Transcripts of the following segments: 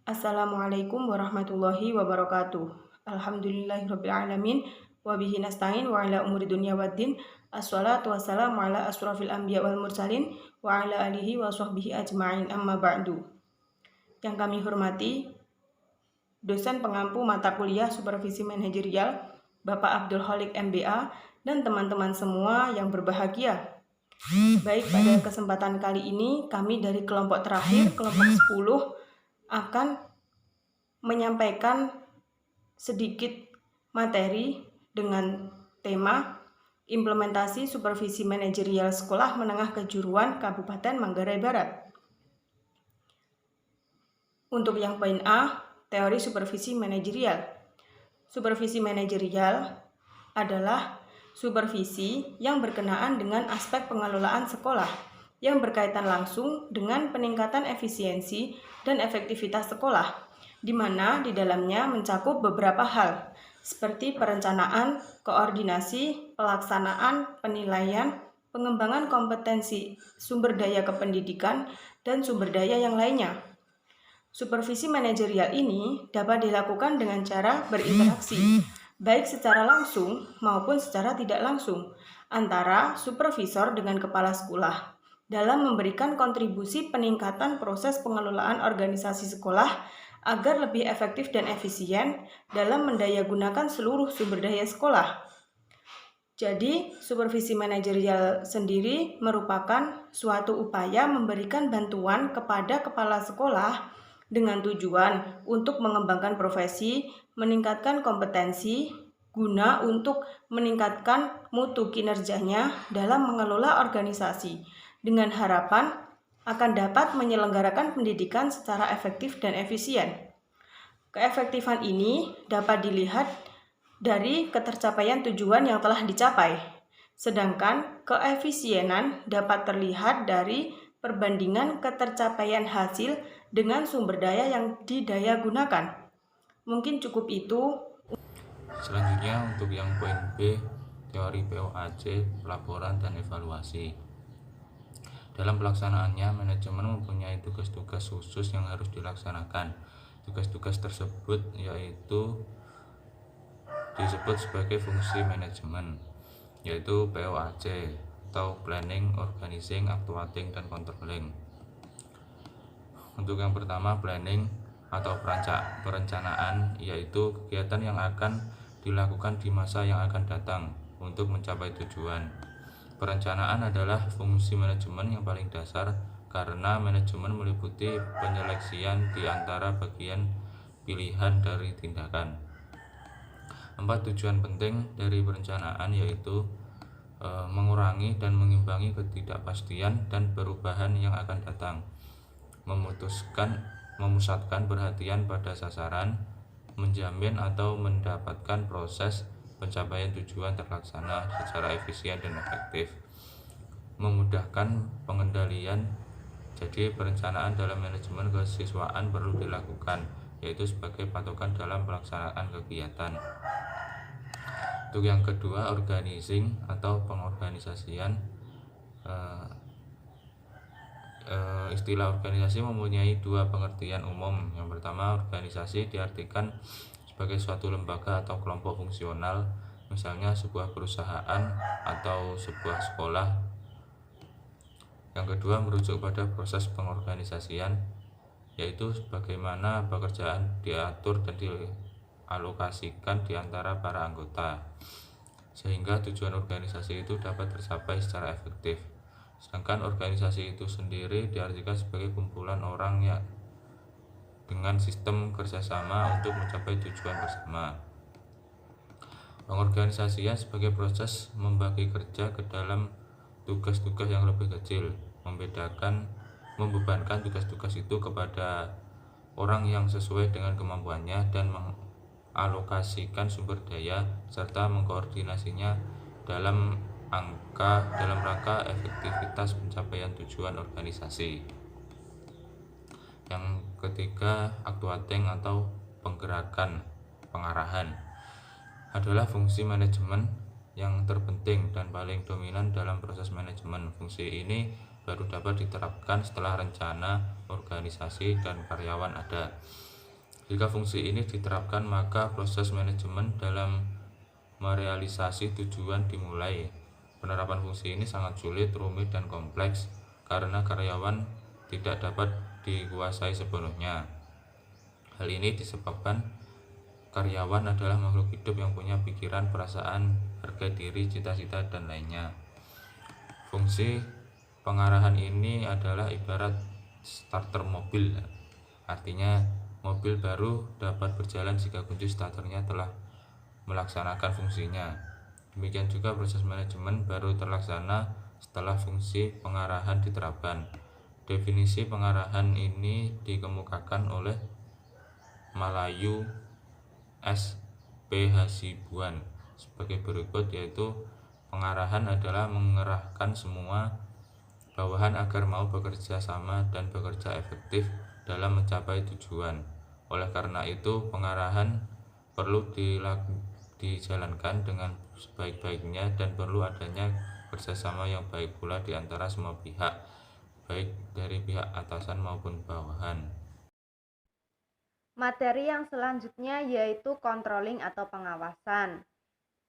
Assalamualaikum warahmatullahi wabarakatuh. Alhamdulillahirrabbilalamin. Wabihi nasta'in wa ala umuri dunya waddin. Assalatu wassalamu ala asrafil anbiya wal mursalin wa ala alihi wa sahbihi ajma'in amma ba'du. Yang kami hormati dosen pengampu mata kuliah Supervisi Manajerial Bapak Abdul Khalik MBA dan teman-teman semua yang berbahagia. Baik, pada kesempatan kali ini kami dari kelompok terakhir, kelompok 10, akan menyampaikan sedikit materi dengan tema implementasi supervisi manajerial sekolah menengah kejuruan Kabupaten Manggarai Barat. Untuk yang poin A, teori supervisi manajerial. Supervisi manajerial adalah supervisi yang berkenaan dengan aspek pengelolaan sekolah yang berkaitan langsung dengan peningkatan efisiensi dan efektivitas sekolah, di mana di dalamnya mencakup beberapa hal, seperti perencanaan, koordinasi, pelaksanaan, penilaian, pengembangan kompetensi sumber daya kependidikan, dan sumber daya yang lainnya. Supervisi manajerial ini dapat dilakukan dengan cara berinteraksi, baik secara langsung maupun secara tidak langsung, antara supervisor dengan kepala sekolah dalam memberikan kontribusi peningkatan proses pengelolaan organisasi sekolah agar lebih efektif dan efisien dalam mendayagunakan seluruh sumber daya sekolah. Jadi, supervisi manajerial sendiri merupakan suatu upaya memberikan bantuan kepada kepala sekolah dengan tujuan untuk mengembangkan profesi, meningkatkan kompetensi, guna untuk meningkatkan mutu kinerjanya dalam mengelola organisasi, dengan harapan akan dapat menyelenggarakan pendidikan secara efektif dan efisien. Keefektifan ini dapat dilihat dari ketercapaian tujuan yang telah dicapai, sedangkan keefisienan dapat terlihat dari perbandingan ketercapaian hasil dengan sumber daya yang didaya gunakan. Mungkin cukup itu. Selanjutnya untuk yang poin B, teori POAC, pelaporan dan evaluasi. Dalam pelaksanaannya, manajemen mempunyai tugas-tugas khusus yang harus dilaksanakan. Tugas-tugas tersebut yaitu disebut sebagai fungsi manajemen, yaitu POAC atau Planning, Organizing, Actuating, dan Controlling. Untuk yang pertama, planning atau perencanaan, yaitu kegiatan yang akan dilakukan di masa yang akan datang untuk mencapai tujuan. Perencanaan adalah fungsi manajemen yang paling dasar karena manajemen meliputi penyeleksian di antara bagian pilihan dari tindakan. 4 tujuan penting dari perencanaan yaitu mengurangi dan mengimbangi ketidakpastian dan perubahan yang akan datang, memusatkan perhatian pada sasaran, menjamin atau mendapatkan proses pencapaian tujuan terlaksana secara efisien dan efektif, memudahkan pengendalian. Jadi perencanaan dalam manajemen kesiswaan perlu dilakukan, yaitu sebagai patokan dalam pelaksanaan kegiatan. Untuk yang kedua, organizing atau pengorganisasian. Istilah organisasi mempunyai dua pengertian umum. Yang pertama, organisasi diartikan sebagai suatu lembaga atau kelompok fungsional, misalnya sebuah perusahaan atau sebuah sekolah. Yang kedua, merujuk pada proses pengorganisasian, yaitu bagaimana pekerjaan diatur dan dialokasikan di antara para anggota, sehingga tujuan organisasi itu dapat tercapai secara efektif. Sedangkan organisasi itu sendiri diartikan sebagai kumpulan orang yang dengan sistem kerjasama untuk mencapai tujuan bersama. Pengorganisasian sebagai proses membagi kerja ke dalam tugas-tugas yang lebih kecil, membebankan tugas-tugas itu kepada orang yang sesuai dengan kemampuannya dan mengalokasikan sumber daya serta mengkoordinasinya dalam rangka efektivitas pencapaian tujuan organisasi. Yang ketiga, actuating atau pengarahan adalah fungsi manajemen yang terpenting dan paling dominan dalam proses manajemen. Fungsi ini baru dapat diterapkan setelah rencana, organisasi, dan karyawan ada. Jika fungsi ini diterapkan, maka proses manajemen dalam merealisasi tujuan dimulai. Penerapan fungsi ini sangat sulit, rumit, dan kompleks karena karyawan tidak dapat dikuasai sepenuhnya. Hal ini disebabkan karyawan adalah makhluk hidup yang punya pikiran, perasaan, harga diri, cita-cita, dan lainnya. Fungsi pengarahan ini adalah ibarat starter mobil. Artinya, mobil baru dapat berjalan jika kunci starternya telah melaksanakan fungsinya. Demikian juga proses manajemen baru terlaksana setelah fungsi pengarahan diterapkan. Definisi pengarahan ini dikemukakan oleh Malayu S. P. Hasibuan sebagai berikut, yaitu pengarahan adalah mengerahkan semua bawahan agar mau bekerja sama dan bekerja efektif dalam mencapai tujuan. Oleh karena itu, pengarahan perlu dijalankan dengan sebaik-baiknya dan perlu adanya kerjasama yang baik pula di antara semua pihak, baik dari pihak atasan maupun bawahan. Materi yang selanjutnya yaitu controlling atau pengawasan.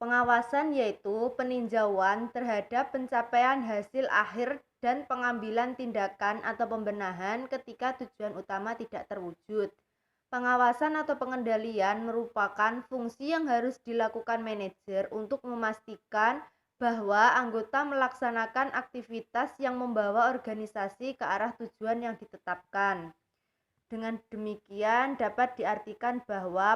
Pengawasan yaitu peninjauan terhadap pencapaian hasil akhir dan pengambilan tindakan atau pembenahan ketika tujuan utama tidak terwujud. Pengawasan atau pengendalian merupakan fungsi yang harus dilakukan manajer untuk memastikan bahwa anggota melaksanakan aktivitas yang membawa organisasi ke arah tujuan yang ditetapkan. Dengan demikian dapat diartikan bahwa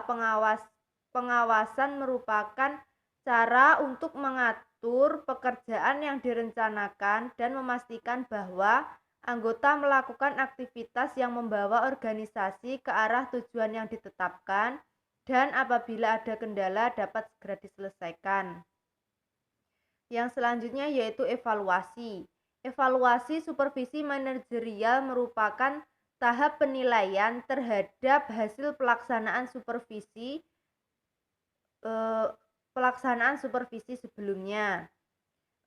pengawasan merupakan cara untuk mengatur pekerjaan yang direncanakan dan memastikan bahwa anggota melakukan aktivitas yang membawa organisasi ke arah tujuan yang ditetapkan dan apabila ada kendala dapat segera diselesaikan. Yang selanjutnya yaitu evaluasi. Evaluasi supervisi manajerial merupakan tahap penilaian terhadap hasil pelaksanaan supervisi sebelumnya.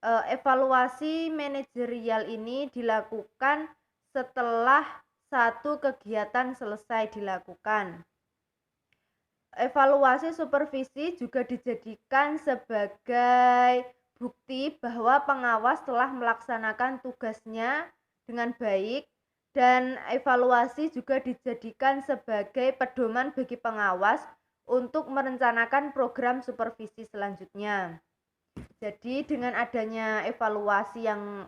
Evaluasi manajerial ini dilakukan setelah satu kegiatan selesai dilakukan. Evaluasi supervisi juga dijadikan sebagai bukti bahwa pengawas telah melaksanakan tugasnya dengan baik, dan evaluasi juga dijadikan sebagai pedoman bagi pengawas untuk merencanakan program supervisi selanjutnya. Jadi dengan adanya evaluasi yang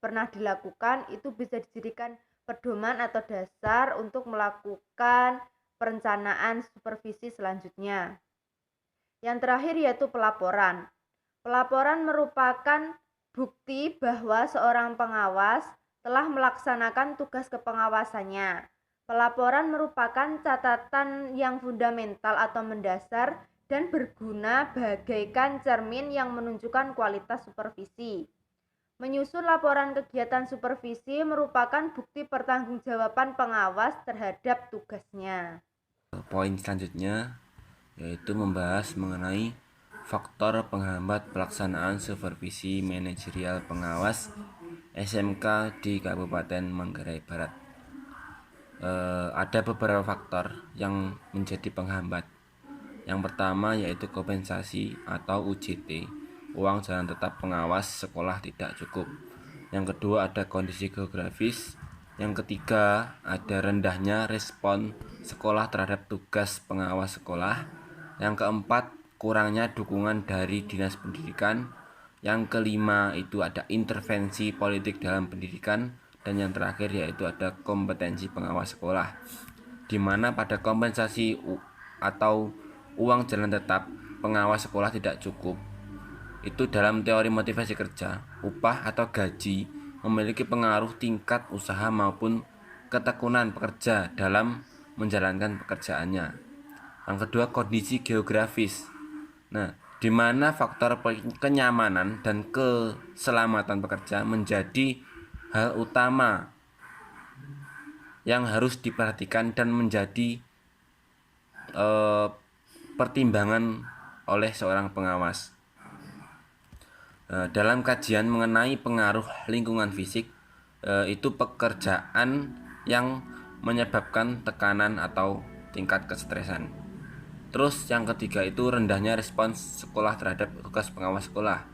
pernah dilakukan itu bisa dijadikan pedoman atau dasar untuk melakukan perencanaan supervisi selanjutnya. Yang terakhir yaitu pelaporan. Pelaporan merupakan bukti bahwa seorang pengawas telah melaksanakan tugas kepengawasannya. Pelaporan merupakan catatan yang fundamental atau mendasar dan berguna bagaikan cermin yang menunjukkan kualitas supervisi. Menyusun laporan kegiatan supervisi merupakan bukti pertanggungjawaban pengawas terhadap tugasnya. Poin selanjutnya yaitu membahas mengenai faktor penghambat pelaksanaan supervisi manajerial pengawas SMK di Kabupaten Manggarai Barat. Ada beberapa faktor yang menjadi penghambat. Yang pertama yaitu kompensasi atau UJT, uang jalan tetap pengawas sekolah tidak cukup. Yang kedua ada kondisi geografis. Yang ketiga ada rendahnya respon sekolah terhadap tugas pengawas sekolah. Yang keempat kurangnya dukungan dari dinas pendidikan. Yang kelima itu ada intervensi politik dalam pendidikan. Dan yang terakhir yaitu ada kompetensi pengawas sekolah, di mana pada kompensasi atau uang jalan tetap pengawas sekolah tidak cukup. Itu dalam teori motivasi kerja, upah atau gaji memiliki pengaruh tingkat usaha maupun ketekunan pekerja dalam menjalankan pekerjaannya. Yang kedua kondisi geografis. Nah, di mana faktor kenyamanan dan keselamatan pekerja menjadi hal utama yang harus diperhatikan dan menjadi pertimbangan oleh seorang pengawas. Dalam kajian mengenai pengaruh lingkungan fisik, itu pekerjaan yang menyebabkan tekanan atau tingkat kesetresan. Terus yang ketiga itu rendahnya respons sekolah terhadap tugas pengawas sekolah.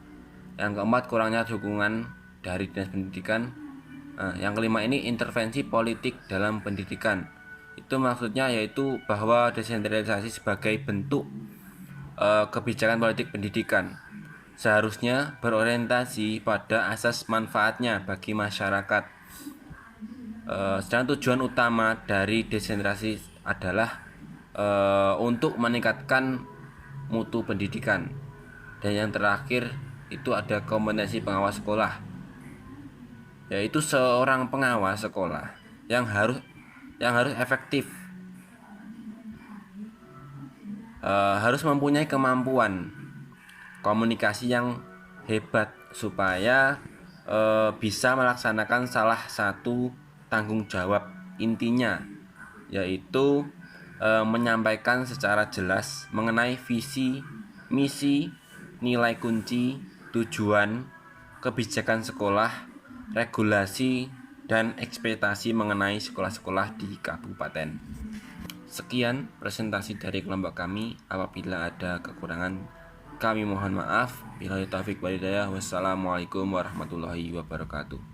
Yang keempat, kurangnya dukungan dari dinas pendidikan. Yang kelima ini intervensi politik dalam pendidikan. Itu maksudnya yaitu bahwa desentralisasi sebagai bentuk kebijakan politik pendidikan seharusnya berorientasi pada asas manfaatnya bagi masyarakat. Sedangkan tujuan utama dari desentralisasi adalah untuk meningkatkan mutu pendidikan. Dan yang terakhir itu ada kompetensi pengawas sekolah, yaitu seorang pengawas sekolah yang harus efektif, harus mempunyai kemampuan komunikasi yang hebat supaya bisa melaksanakan salah satu tanggung jawab intinya, yaitu menyampaikan secara jelas mengenai visi, misi, nilai kunci, tujuan, kebijakan sekolah, regulasi, dan ekspektasi mengenai sekolah-sekolah di kabupaten. Sekian presentasi dari kelompok kami. Apabila ada kekurangan, kami mohon maaf. Billahi taufiq wal hidayah. Wassalamualaikum warahmatullahi wabarakatuh.